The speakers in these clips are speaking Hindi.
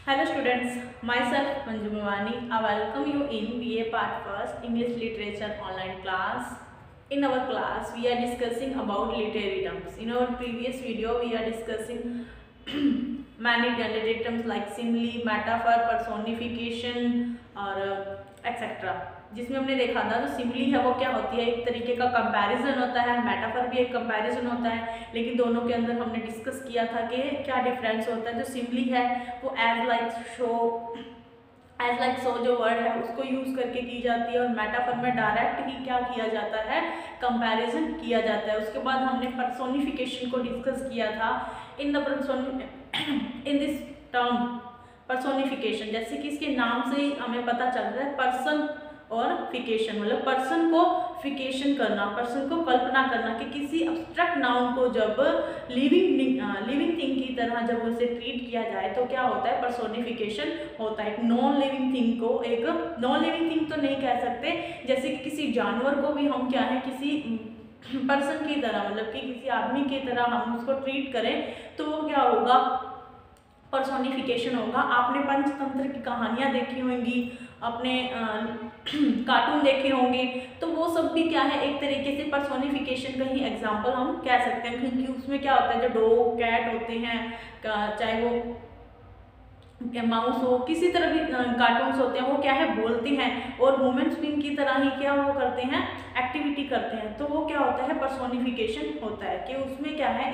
Hello students, myself Manju Mawani. I welcome you in BA Part 1st English Literature online class. In our class, we are discussing about literary terms. In our previous video, we are discussing many literary terms like simile, metaphor, personification और etc. जिसमें हमने देखा था जो सिमिली है वो क्या होती है, एक तरीके का कंपैरिजन होता है, मेटाफर भी एक कंपैरिजन होता है, लेकिन दोनों के अंदर हमने डिस्कस किया था कि क्या डिफरेंस होता है। जो सिमिली है वो एज लाइक सो जो वर्ड है उसको यूज करके की जाती है, और मेटाफर में डायरेक्ट ही क्या किया जाता है, कंपैरिजन किया जाता है। उसके बाद हमने पर्सोनिफिकेशन को डिस्कस किया था। इन दिस टर्म पर्सोनिफिकेशन, जैसे कि इसके नाम से ही हमें पता चल रहा है पर्सन और फिकेशन, मतलब पर्सन को फिकेशन करना, पर्सन को कल्पना करना कि किसी अब्स्ट्रैक्ट नाउन को जब लिविंग थिंग की तरह जब उसे ट्रीट किया जाए तो क्या होता है, पर्सोनिफिकेशन होता है। एक नॉन लिविंग थिंग को, एक नॉन लिविंग थिंग तो नहीं कह सकते, जैसे कि किसी जानवर को भी हम क्या है किसी पर्सन की तरह, मतलब कि किसी आदमी की तरह हम उसको ट्रीट करें तो वो क्या होगा, पर्सोनिफिकेशन होगा। आपने पंचतंत्र की कहानियाँ देखी होंगी, अपने कार्टून देखे होंगे, तो वो सब भी क्या है एक तरीके से पर्सोनिफिकेशन का ही एग्जाम्पल हम कह सकते हैं, क्योंकि उसमें क्या होता है जो डॉग कैट होते हैं, चाहे वो माउस हो, किसी तरह भी कार्टून्स होते हैं, वो क्या है बोलते हैं और ह्यूमन बीइंग की तरह ही क्या वो करते हैं, एक्टिविटी करते हैं। तो वो क्या होता है, पर्सोनिफिकेशन होता है कि उसमें क्या है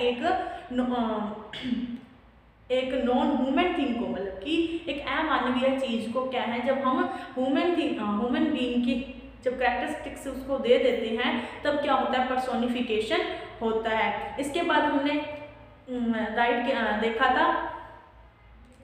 एक नॉन ह्यूमन थिंग को, मतलब कि एक अमानवीय चीज को क्या है, जब हम ह्यूमन बीइंग की जब कैरेक्टरिस्टिक्स उसको दे देते हैं तब क्या होता है, पर्सोनिफिकेशन होता है। इसके बाद हमने देखा था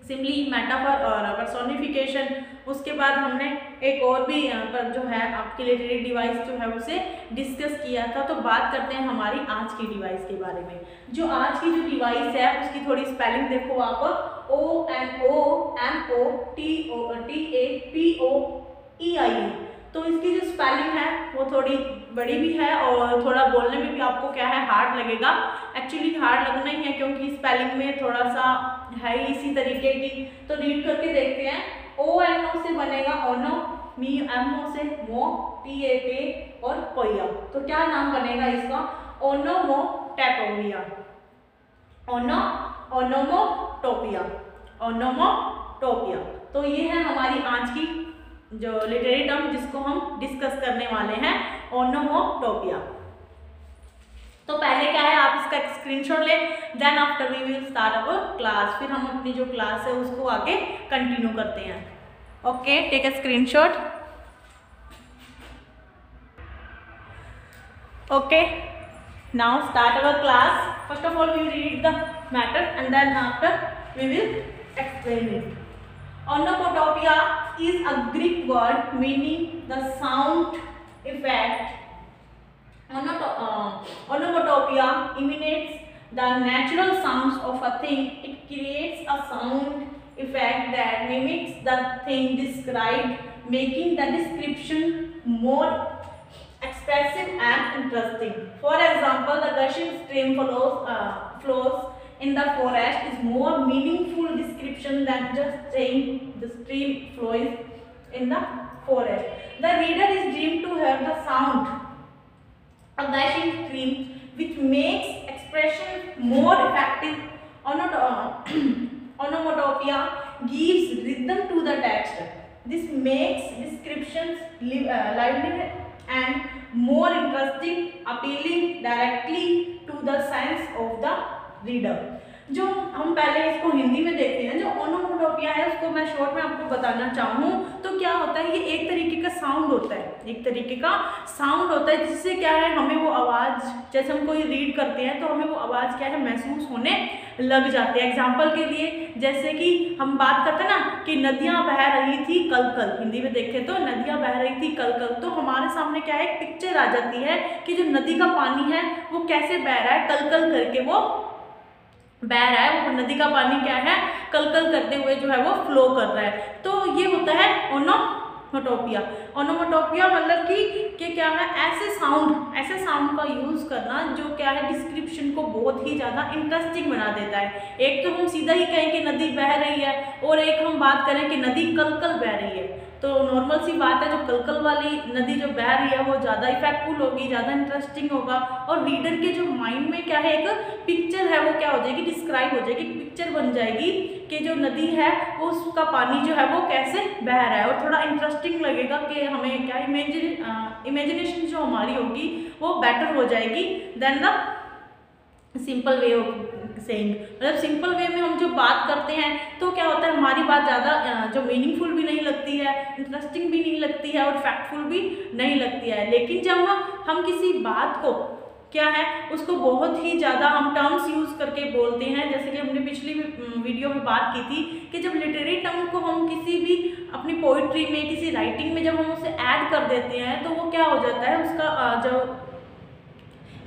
सिमिली, मेटाफर और पर्सोनिफिकेशन। उसके बाद हमने एक और भी यहाँ पर जो है आपकी लिटरेरी डिवाइस जो है उसे डिस्कस किया था। तो बात करते हैं हमारी आज की डिवाइस के बारे में। जो आज की जो डिवाइस है उसकी थोड़ी स्पेलिंग देखो आप, ONOMOTAPOEI। तो इसकी जो स्पेलिंग है वो थोड़ी बड़ी भी है और थोड़ा बोलने में भी आपको क्या है, हार्ड लगेगा। एक्चुअली हार्ड लगना ही है क्योंकि स्पेलिंग में थोड़ा सा है इसी तरीके की। तो रीड करके देखते हैं। ONO से बनेगा ओनो, MO से मो, TAP और पोया। तो क्या नाम बनेगा इसका, ओनोमोटोपिया, ओनोमोटोपिया। तो ये है हमारी आज की जो लिटरेरी टर्म जिसको हम डिस्कस करने वाले हैं, ओनोमोटोपिया। तो पहले क्या है, आप इसका एक स्क्रीनशॉट ले, then after we will start our class. फिर हम अपनी जो क्लास है उसको आगे कंटिन्यू करते हैं। Okay, take a screenshot. Okay, now start our class. First of all we will read the matter and then after we will explain it. Onomatopoeia is a Greek word meaning the sound effect. Onomatopoeia imitates the natural sounds of a thing. It creates a sound effect that mimics the thing described, making the description more expressive and interesting. For example, the gushing stream flows in the forest is more meaningful description than just saying the stream flows in the forest. The reader is dreamed to hear the sound of gushing stream, which makes expression more effective. Onomatopoeia gives rhythm to the text. This makes descriptions lively and more interesting, appealing directly to the sense of the reader. जो हम पहले इसको हिंदी में देखते हैं, जो ओनोमोटोपिया है उसको मैं शॉर्ट में आपको बताना चाहूँ तो क्या होता है, ये एक तरीके का साउंड होता है, एक तरीके का साउंड होता है जिससे क्या है हमें वो आवाज़, जैसे हम कोई रीड करते हैं तो हमें वो आवाज़ क्या है महसूस होने लग जाती है। एग्जाम्पल के लिए जैसे कि हम बात करते हैं ना कि नदियाँ बह रही थी कल कल, हिंदी में देखें तो नदियाँ बह रही थी कल कल, तो हमारे सामने क्या है एक पिक्चर आ जाती है कि जो नदी का पानी है वो कैसे बह रहा है, कल कल करके वो बह रहा है, वो नदी का पानी क्या है कल कल करते हुए जो है वो फ्लो कर रहा है। तो ये होता है ओनोमोटोपिया। ओनोमेटोपिया मतलब कि क्या है, ऐसे साउंड का यूज़ करना जो क्या है डिस्क्रिप्शन को बहुत ही ज़्यादा इंटरेस्टिंग बना देता है। एक तो हम सीधा ही कहें कि नदी बह रही है, और एक हम बात करें कि नदी कलकल बह रही है, तो नॉर्मल सी बात है, जो कलकल वाली नदी जो बह रही है वो ज़्यादा इफेक्टफुल होगी, ज़्यादा इंटरेस्टिंग होगा, और रीडर के जो माइंड में क्या है एक पिक्चर है वो क्या हो जाएगी, डिस्क्राइब हो जाएगी, पिक्चर बन जाएगी कि जो नदी है वो उसका पानी जो है वो कैसे बह रहा है, और थोड़ा इंटरेस्टिंग लगेगा कि हमें क्या इमेजिनेशन जो हमारी होगी वो बेटर हो जाएगी then the simple way of saying. मतलब सिंपल वे में हम जो बात करते हैं तो क्या होता है, हमारी बात ज़्यादा जो मीनिंगफुल भी नहीं लगती है, इंटरेस्टिंग भी नहीं लगती है, और फैक्टफुल भी नहीं लगती है। लेकिन जब हम किसी बात को क्या है उसको बहुत ही ज़्यादा हम टर्म्स यूज़ करके बोलते हैं, जैसे कि हमने पिछली वीडियो में बात की थी कि जब लिटरेरी टर्म को हम किसी भी अपनी पोइट्री में, किसी राइटिंग में जब हम उसे ऐड कर देते हैं तो वो क्या हो जाता है, उसका जो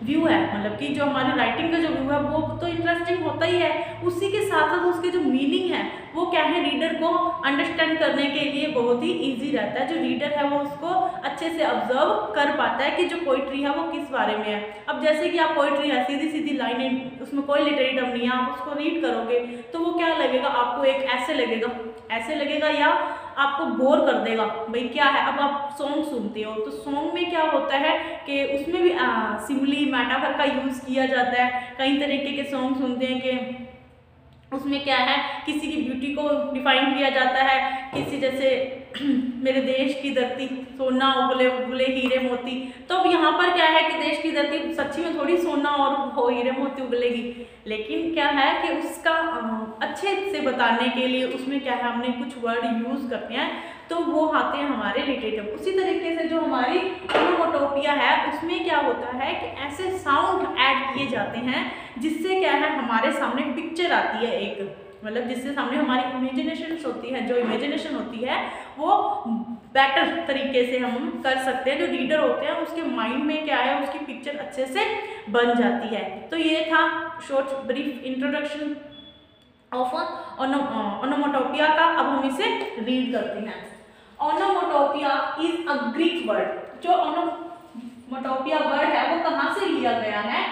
व्यू है, मतलब कि जो हमारी राइटिंग का जो व्यू है वो तो इंटरेस्टिंग होता ही है, उसी के साथ साथ उसके जो मीनिंग है वो क्या है रीडर को अंडरस्टैंड करने के लिए बहुत ही इजी रहता है। जो रीडर है वो उसको अच्छे से ऑब्जर्व कर पाता है कि जो पोइट्री है वो किस बारे में है। अब जैसे कि आप पोइट्री है, सीधी सीधी लाइनें, उसमें कोई लिटरेरी टर्म नहीं है, आप उसको रीड करोगे तो वो क्या लगेगा आपको, एक ऐसे लगेगा या आपको बोर कर देगा। भाई क्या है, अब आप सॉन्ग सुनते हो तो सॉन्ग में क्या होता है कि उसमें भी सिमिली मेटाफर का यूज़ किया जाता है। कई तरीके के सॉन्ग सुनते हैं कि उसमें क्या है किसी की ब्यूटी को डिफाइन किया जाता है, किसी जैसे मेरे देश की धरती सोना उगले उगले हीरे मोती, तो अब यहाँ पर क्या है कि देश की धरती सच्ची में थोड़ी सोना और वो हीरे मोती उगलेगी, लेकिन क्या है कि उसका अच्छे से बताने के लिए उसमें क्या है हमने कुछ वर्ड यूज़ करते हैं, तो वो आते हैं हमारे लिटरेचर। उसी तरीके से जो हमारी ओनोमेटोपिया है उसमें क्या होता है कि ऐसे साउंड ऐड किए जाते हैं जिससे क्या है हमारे सामने पिक्चर आती है एक, मतलब जिससे सामने हमारी इमेजिनेशन होती है, जो इमेजिनेशन होती है वो बेटर तरीके से हम कर सकते हैं। जो रीडर होते हैं उसके माइंड में क्या है उसकी पिक्चर अच्छे से बन जाती है। तो ये था short brief introduction of onomatopoeia का। अब हम इसे रीड करते हैं। Onomatopoeia is a Greek word. जो ओनोमेटोपिया वर्ड है वो कहाँ से लिया गया है,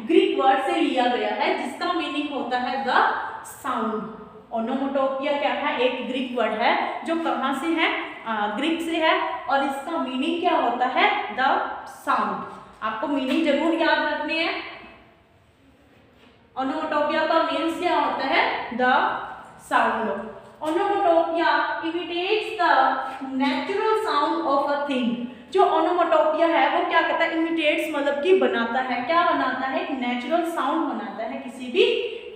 ग्रीक वर्ड से लिया गया है जिसका मीनिंग होता है द साउंड। ओनोमेटोपिया क्या है, एक ग्रीक वर्ड है जो कहाँ से है, ग्रीक से है, और इसका मीनिंग क्या होता है द साउंड। आपको मीनिंग जरूर याद रखने हैं। ओनोमेटोपिया का मीन्स क्या होता है the sound. Onomatopoeia imitates the natural sound of a thing. जो ओनोमेटोपिया है वो क्या करता है, इमिटेट्स मतलब कि बनाता है, क्या बनाता है, एक नेचुरल साउंड बनाता है किसी भी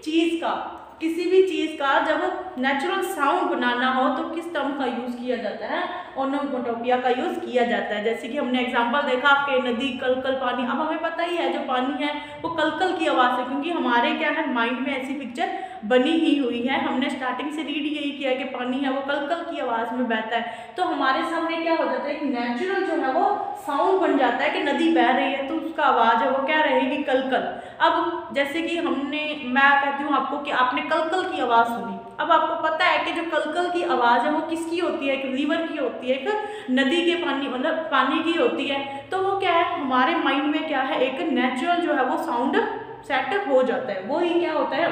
चीज का। किसी भी चीज का जब नेचुरल साउंड बनाना हो तो किस टर्म का यूज किया जाता है, ओनोमेटोपिया का यूज किया जाता है। जैसे कि हमने एग्जांपल देखा आपके नदी कलकल पानी। अब हमें पता ही है जो पानी है वो कलकल की आवाज है, क्योंकि हमारे क्या है माइंड में ऐसी पिक्चर बनी ही हुई है। हमने स्टार्टिंग से रीड यही किया है कि पानी है वो कलकल की आवाज में बहता है, तो हमारे सामने क्या हो जाता है कि नेचुरल जो है वो साउंड बन जाता है कि नदी बह रही है तो उसका आवाज है वो क्या रहेगी, कलकल। अब जैसे कि मैं कहती हूँ आपको कि आपने कलकल की आवाज सुनी, अब आपको पता है कि जो कलकल की आवाज है वो किसकी होती है, एक रिवर की होती है, एक नदी के पानी मतलब पानी की होती है। तो वो क्या है हमारे माइंड में क्या है एक नेचुरल जो है वो साउंड सेट हो जाता है, वो ही क्या होता है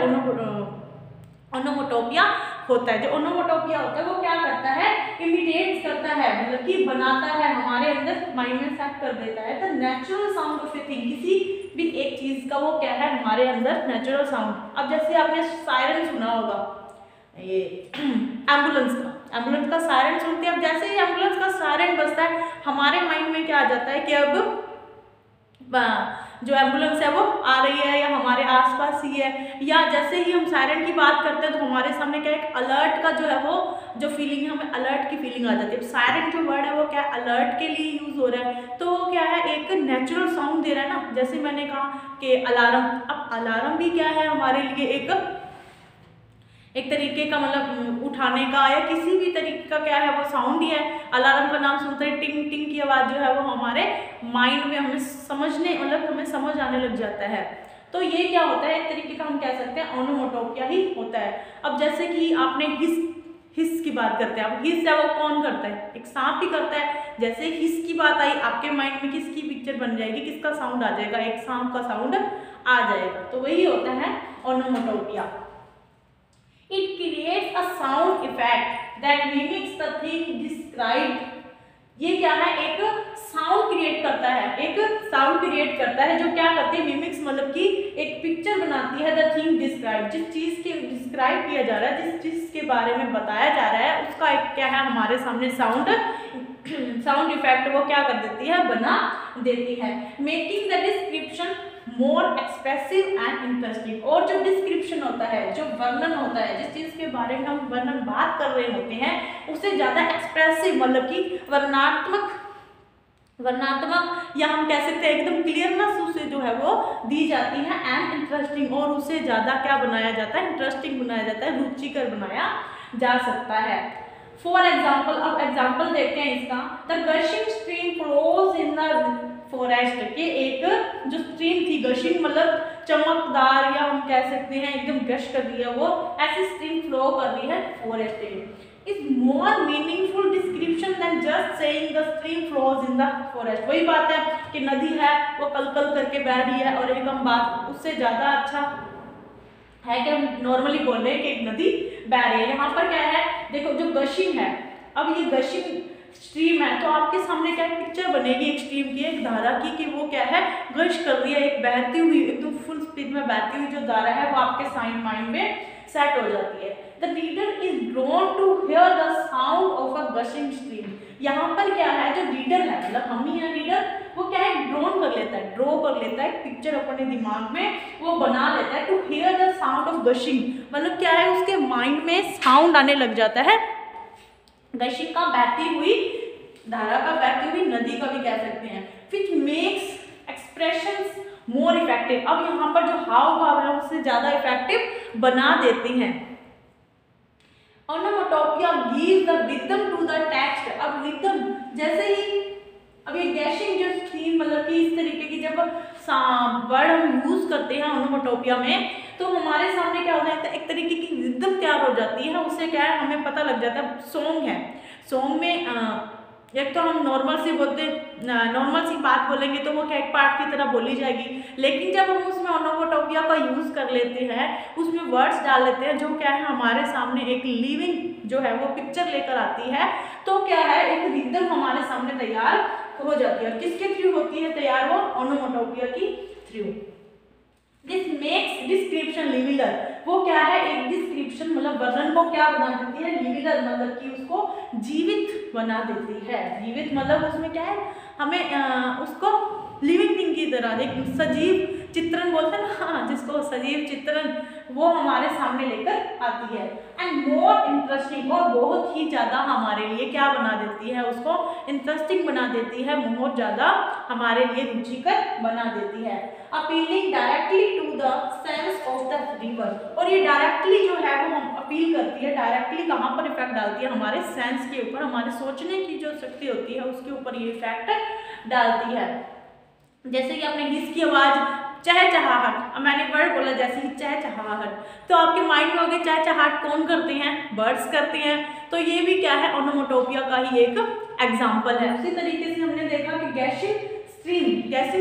ओनोमेटोपिया होता है। जो ओनोमेटोपिया होता है वो क्या करता है, इमिटेट करता है, मतलब कि बनाता है, हमारे अंदर माइंड में सेट कर देता है the natural sound of a thing. किसी भी एक चीज का वो क्या है हमारे अंदर नेचुरल साउंड। अब जैसे आपने सायरन सुना होगा, ये एम्बुलेंस का सायरन सुनते हैं। अब जैसे ही एम्बुलेंस का सायरन बजता है हमारे माइंड में क्या आ जाता है कि अब जो एम्बुलेंस है वो आ रही है या हमारे आसपास ही है। या जैसे ही हम सायरन की बात करते हैं तो हमारे सामने क्या एक अलर्ट का जो है वो जो फीलिंग है, हमें अलर्ट की फीलिंग आ जाती है। सायरन जो वर्ड है वो क्या अलर्ट के लिए यूज हो रहा है, तो वो क्या है एक नेचुरल साउंड दे रहा है ना। जैसे मैंने कहा कि अलार्म, अब अलार्म भी क्या है हमारे लिए एक तरीके का मतलब उठाने का या किसी भी तरीके का क्या है वो साउंड ही है। अलार्म का नाम सुनते ही टिंग टिंग की आवाज़ जो है वो हमारे माइंड में हमें समझ आने लग जाता है। तो ये क्या होता है एक तरीके का हम कह सकते हैं ओनोमेटोपिया ही होता है। अब जैसे कि आपने हिस की बात करते हैं। अब हिस है वो कौन करता है, एक सांप ही करता है। जैसे हिस की बात आई आपके माइंड में किसकी पिक्चर बन जाएगी, किसका साउंड आ जाएगा, एक सांप का साउंड आ जाएगा। तो वही होता है onomatopoeia. It creates a sound effect that mimics the thing described. ये क्या है, एक साउंड क्रिएट करता है, एक साउंड क्रिएट करता है जो क्या करती है, मिमिक्स मतलब कि एक पिक्चर बनाती है द थिंग डिस्क्राइब, जिस चीज के डिस्क्राइब किया जा रहा है, जिस चीज के बारे में बताया जा रहा है उसका एक क्या है हमारे सामने साउंड इफेक्ट वो क्या कर देती है, बना देती है। Making the description more expressive and interesting. और जो डिस्क्रिप्शन होता है, जो वर्णन होता है, जिस चीज के बारे में हम वर्णन बात कर रहे होते हैं उसे ज्यादा एक्सप्रेसिव मतलब कि वर्णनात्मक या हम कह सकते हैं एकदम क्लियरनेस उसे जो है वो दी जाती है एंड इंटरेस्टिंग, और उसे ज्यादा क्या बनाया जाता है, इंटरेस्टिंग बनाया जाता है, रुचिकर बनाया जा सकता है। फॉर एग्जाम्पल, अब एग्जाम्पल देखते हैं इसका। The gushing stream flows in the forest, के एक जो स्ट्रीम थी, गशिंग मतलब चमकदार या हम कह सकते हैं एकदम गश कर रही है, वो ऐसी स्ट्रीम फ्लो कर रही है फॉरेस्ट में। Is more meaningful description than just saying the stream flows in the forest. वही बात है कि नदी है वो कल कल करके बह रही है, और एक हम बात उससे ज्यादा अच्छा है कि हम नॉर्मली बोल रहे हैं कि एक नदी बह रही है। यहाँ पर क्या है, देखो जो गशिंग है, अब ये गशिंग स्ट्रीम है तो आपके सामने क्या पिक्चर बनेगी एक स्ट्रीम की, एक धारा की, कि वो क्या है, गश कर रही है, एक बहती हुई एकदम फुल स्पीड में बहती हुई जो धारा है वो आपके साइड माइंड में सेट हो जाती है। The reader is drawn to hear the sound of a gushing stream. यहाँ पर क्या है, जो रीडर है मतलब हम ही हैं रीडर, वो क्या है ड्रॉन कर लेता है, ड्रॉ कर लेता है पिक्चर अपने दिमाग में वो बना लेता है। To hear the sound of gushing मतलब क्या है, उसके माइंड में साउंड आने लग जाता है, गशिंग का बहती हुई धारा का, बहती हुई नदी का भी कह सकते हैं। Which makes expressions more effective. अब यहाँ पर जो हाव भाव है उससे ज्यादा इफेक्टिव बना देती हैं। Onomatopoeia gives the rhythm to the text. अब रिदम जैसे ही अब ये गैशिंग जो थी मतलब कि इस तरीके की जब वर्ड हम यूज करते हैं ओनोमोटोपिया में तो हमारे सामने क्या होता है, एक तरीके की रिदम तैयार हो जाती है। उससे क्या है हमें पता लग जाता है सॉन्ग है, सॉन्ग में एक तो हम नॉर्मल सी बात बोलेंगे तो वो क्या एक पार्ट की तरह बोली जाएगी, लेकिन जब हम उसमें ओनोमोटोपिया का यूज कर लेते हैं, उसमें वर्ड्स डाल लेते हैं जो क्या है हमारे सामने एक लिविंग जो है वो पिक्चर लेकर आती है, तो क्या है एक रिदम हमारे सामने तैयार हो जाती है। और किसके थ्रू होती है तैयार, वो ओनोमोटोपिया की through. This makes description livelier. वो क्या है एक डिस्क्रिप्शन मतलब वर्णन को क्या बना देती है, लिविलर मतलब कि उसको जीवित बना देती है। जीवित मतलब उसमें क्या है हमें उसको लिविंग थिंग की तरह एक सजीव चित्रण बोलते हैं ना, हाँ जिसको सजीव चित्रण वो हमारे सामने लेकर आती है। एंड मोर इंटरेस्टिंग, और बहुत ही ज़्यादा हमारे लिए क्या बना देती है, उसको इंटरेस्टिंग बना देती है, बहुत ज़्यादा हमारे लिए रुचिकर बना देती है। Appealing directly to the sense of the river. और ये डायरेक्टली जो है वो हम अपील करती है, डायरेक्टली कहाँ पर इफेक्ट डालती है, हमारे सेंस के ऊपर, हमारे सोचने की जो शक्ति होती है उसके ऊपर ये इफेक्ट डालती है। जैसे कि आपने हिस की आवाज़ चहचहाहट, मैंने वर्ड बोला जैसे ही चहचहाहट, तो आपके माइंड में हो गया चहचहाहट कौन करते हैं, बर्ड्स करते हैं, तो ये भी क्या है ओनोमोटोपिया का ही एक एग्जाम्पल है। उसी तरीके से हमने देखा कि गैसिंग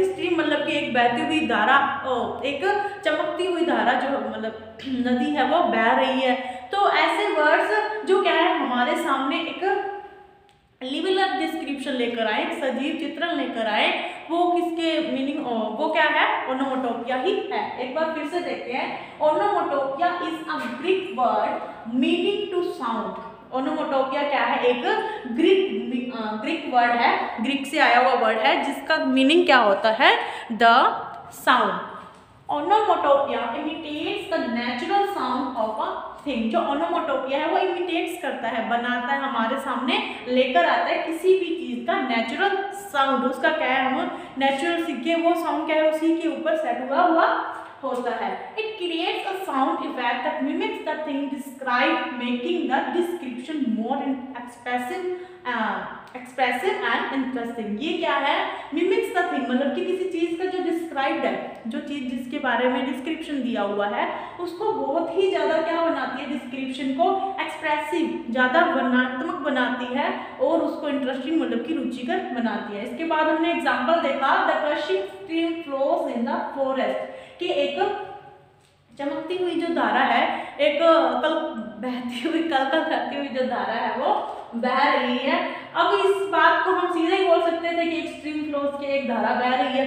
स्ट्रीम मतलब कि एक बहती हुई धारा, एक चमकती हुई धारा जो मतलब नदी है वो बह रही है। तो ऐसे वर्ड्स जो क्या है हमारे सामने एक लिविलर डिस्क्रिप्शन लेकर आए, एक सजीव चित्रण लेकर आए, वो किसके मीनिंग वो क्या है ओनोमोटोपिया ही है। एक बार फिर से देखते हैं, onomatopoeia is a Greek word meaning to sound. Onomatopoeia क्या है, एक ग्रीक वर्ड है, ग्रीक से आया हुआ वर्ड है जिसका मीनिंग क्या होता है, the sound. Onomatopoeia imitates the natural sound of a thing. जो ओनोमोटोपिया है वो इमिटेट्स करता है, बनाता है, हमारे सामने लेकर आता है किसी भी चीज का नेचुरल साउंड। उसका क्या है, हम नेचुरल सीखे वो साउंड क्या है उसी के ऊपर सेट हुआ होता है। It creates a sound effect that mimics the thing describe, making the description more expressive and interesting. ये क्या है, मिमिक्स द थिंग मतलब कि किसी चीज का जो डिस्क्राइब्ड है, जो चीज जिसके बारे में डिस्क्रिप्शन दिया हुआ है उसको बहुत ही ज्यादा क्या बनाती है, डिस्क्रिप्शन को एक्सप्रेसिव ज़्यादा वर्णनात्मक बनाती है और उसको इंटरेस्टिंग मतलब कि रुचिकर बनाती है। इसके बाद हमने एग्जाम्पल देखा the crushing stream flows in the forest, कि एक चमकती हुई जो धारा है, एक कल बहती हुई कल करती हुई जो धारा है वो बह रही है। अब इस बात को हम सीधे ही बोल सकते थे कि एक स्ट्रीम फ्लोज के एक धारा बह रही है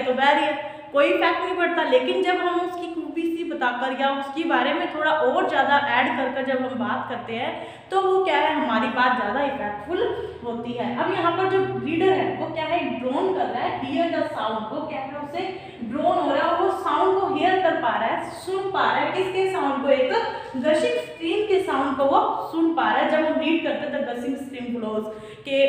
तो बह रही है, कोई इफेक्ट नहीं पड़ता। लेकिन जब हम उसकी खूबी सी बताकर या उसके बारे में थोड़ा और ज़्यादा ऐड कर जब हम बात करते हैं तो वो क्या है, हमारी बात ज़्यादा इफेक्टफुल होती है। अब यहाँ पर जो रीडर है वो क्या है, ड्रोन कर रहा है, हियर द साउंड, वो क्या है, उसे ड्रोन हो रहा है और वो साउंड को हियर कर पा रहा है, सुन पा रहा है। किसके साउंड को, एक गशिंग स्ट्रीम के साउंड को वो सुन पा रहा है। जब हम रीड करते थे गशिंग स्ट्रीम फ्लोज के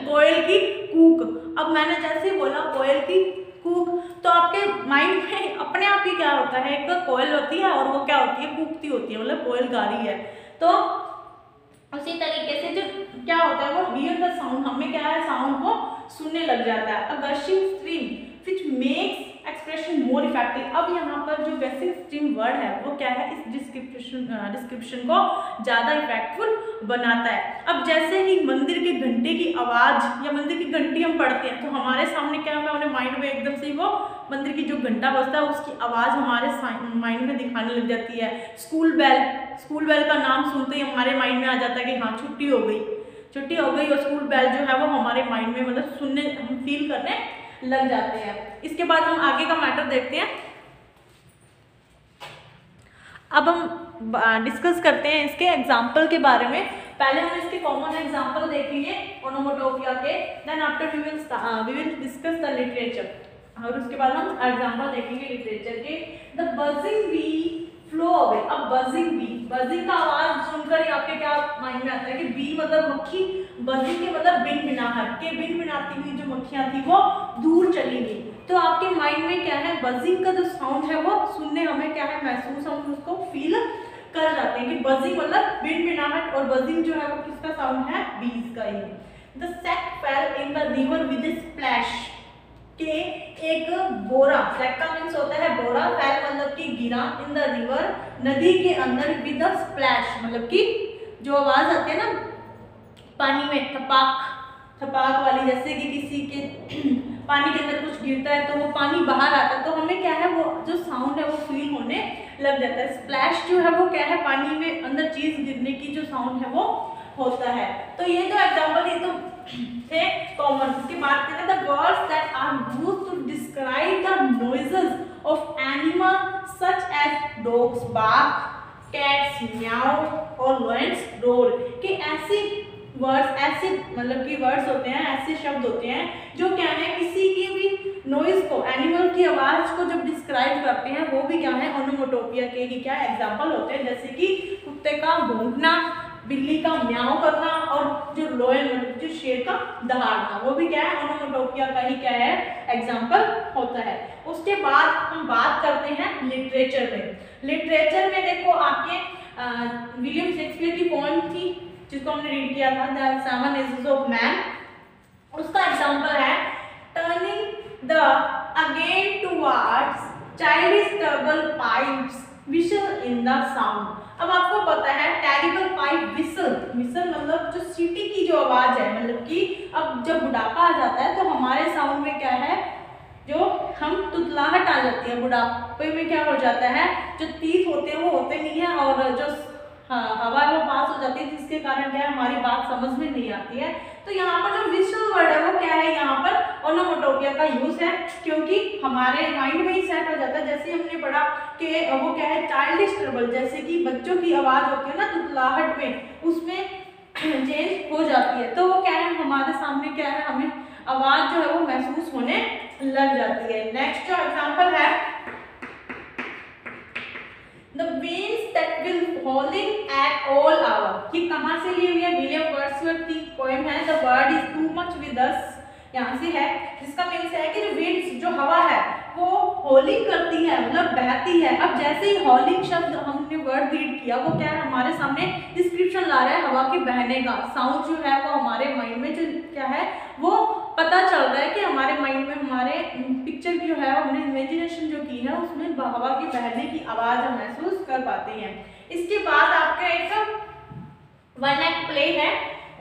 कोयल की कूक, अब मैंने जैसे बोला कोयल की कूक, तो आपके माइंड में अपने आप ही क्या होता है, एक कोयल होती है और वो क्या होती है, कूकती होती है, मतलब कोयल गा रही है। तो उसी तरीके से जो क्या होता है वो हियर द साउंड, हमें क्या है, साउंड को सुनने लग जाता है। A gushing stream which makes expression more effective. अब यहाँ पर जो गशिंग स्ट्रीम वर्ड है वो क्या है, इस डिस्क्रिप्शन को ज़्यादा इफेक्टफुल बनाता है। अब जैसे ही मंदिर के घंटे की आवाज़ या मंदिर की घंटी हम पढ़ते हैं तो हमारे सामने क्या है, हमारे माइंड में एकदम से वो मंदिर की जो घंटा बजता है उसकी आवाज़ हमारे माइंड में दिखाने लग जाती है। स्कूल बेल का नाम सुनते ही हमारे माइंड में आ जाता है कि हाँ छुट्टी हो गई और स्कूल बेल जो है वो हमारे माइंड में मतलब सुनने, हम फील करने लग जाते हैं। इसके बाद हम आगे का मैटर देखते हैं। अब हम डिस्कस करते हैं इसके एग्जाम्पल के बारे में। पहले हम इसके कॉमन एग्जाम्पल देखेंगे ओनोमोटोपिया के, then after we will discuss the literature, और उसके बाद हम एग्जाम्पल देखेंगे लिटरेचर के। The buzzing bee flow away. अब बजिंग का आवाज सुनकर ही आपके क्या माइंड में आता है कि बी मतलब मक्खी, बजिंग के मतलब बिनबिनाहट, के बिनबिनाती हुई जो मक्खियां थी वो दूर चली गई। तो आपके माइंड में क्या है, बजिंग का जो साउंड है वो सुनने हमें क्या है, महसूस, हम उसको फील कर जाते हैं कि बजिंग मतलब बिनबिनाहट, और बजिंग जो है वो किसका साउंड है, बीज का ही। The sack fell in the river with a splash, के एक बोरा, सैक का मीन्स होता है बोरा, फेल मतलब कि गिरा, इन द रिवर नदी के अंदर, विद अ स्प्लैश मतलब कि जो आवाज आती है ना पानी में, थपाक वाली, जैसे कि किसी के पानी के अंदर कुछ गिरता है तो वो पानी बाहर आता है, तो हमें क्या है वो जो साउंड है वो फील होने लग जाता है। स्प्लैश जो है वो क्या है, पानी में अंदर चीज गिरने की जो साउंड है वो होता है। तो ये जो एग्जाम्पल ये तो थे कॉमन। इसके बाद कहते हैं the words that are used to describe the noises of animal such as dogs bark, cats meow और लायंस रोर, कि ऐसी वर्ड्स, ऐसे मतलब कि वर्ड्स होते हैं, ऐसे शब्द होते हैं जो क्या है, किसी की भी नॉइज को, एनिमल की आवाज को जब डिस्क्राइब करते हैं वो भी क्या है, ओनोमोटोपिया के ही क्या एग्जाम्पल होते हैं। जैसे कि कुत्ते का भौंकना, बिल्ली का म्याऊ करना और जो लोयन मतलब जो शेर का दहाड़ना, वो भी क्या है, ओनोमोटोपिया का ही क्या है, एग्जाम्पल होता है। उसके बाद हम बात करते हैं लिटरेचर में। लिटरेचर में देखो आपके विलियम शेक्सपियर की पोएम थी जिसको हमने रीड किया था, द 7 एजेस ऑफ मैन। उसका एग्जाम्पल है turning the again towards childish trouble pipes whistle in the sound. अब आपको पता है टेरिबल पाइप विसल मतलब जो सीटी की जो आवाज है, मतलब कि अब जब बुढ़ापा आ जाता है तो हमारे साउंड में क्या है, जो हम तुतलाहट आ जाती है, बुढ़ापे में क्या हो जाता है, जो तीत होते हैं वो होते नहीं है और जो हवा वो पास हो जाती है, जिसके कारण क्या है, हमारी बात समझ में नहीं आती है। तो यहाँ पर जो विजुअल वर्ड है वो क्या है, यहाँ पर ओनोमोटोपिया का यूज है, क्योंकि हमारे माइंड में ही सेट हो जाता है। जैसे हमने पढ़ा कि वो क्या है, चाइल्डिश ट्रबल, जैसे कि बच्चों की आवाज होती है ना तुतलाहट में, उसमें चेंज हो जाती है, तो वो क्या है, हमारे सामने क्या है, हमें आवाज जो है वो महसूस होने लग जाती है। नेक्स्ट जो एग्जाम्पल है The winds that will howling at all hour, ये कहाँ से ली हुई है, विलियम वर्ड्सवर्थ की पोएम है the word is too much with us, यहाँ से है, जिसका मीनिंग है कि जो विंड्स, जो हवा है वो हॉलिंग करती है, मतलब बहती है। अब जैसे ही हॉलिंग शब्द हमने वर्ड रीड किया वो क्या है, हमारे सामने डिस्क्रिप्शन ला रहा है हवा के बहने का। साउंड जो है वो हमारे माइंड में जो क्या है वो पता चल रहा है कि हमारे माइंड में हमारे पिक्चर की जो है हमने इमेजिनेशन जो की है उसमें हवा के बहने की आवाज हम महसूस कर पाते हैं। इसके बाद आपका एक वन एक्ट प्ले है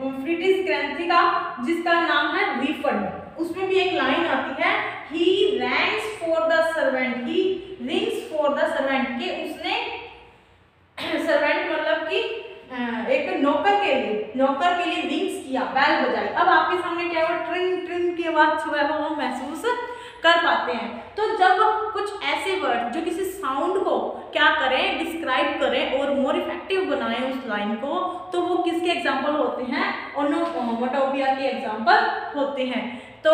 ब्रिटिश क्रांति का जिसका नाम है रिफंड। उसमें भी एक लाइन आती है he ranks for the servant, he rings for the servant, के उसने सर्वेंट मतलब कि एक नौकर के लिए रिंग्स किया, बैल बजाई। अब आपके सामने क्या है वो ट्रिंग ट्रिंग की आवाज जो है वो हम महसूस कर पाते हैं। तो जब कुछ ऐसे वर्ड जो किसी साउंड को क्या करें, डिस्क्राइब करें और मोर इफेक्टिव बनाएं उस लाइन को, तो वो किसके एग्जाम्पल होते हैं, ओनोमोटोपिया के एग्जाम्पल होते हैं। तो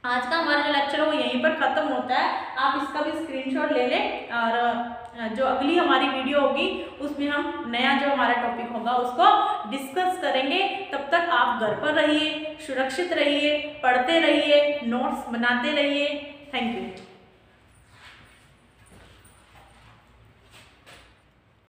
आज का हमारा जो लेक्चर है वो यहीं पर खत्म होता है। आप इसका भी स्क्रीनशॉट ले लें और जो अगली हमारी वीडियो होगी उसमें हम नया जो हमारा टॉपिक होगा उसको डिस्कस करेंगे। तब तक आप घर पर रहिए, सुरक्षित रहिए, पढ़ते रहिए, नोट्स बनाते रहिए। Thank you.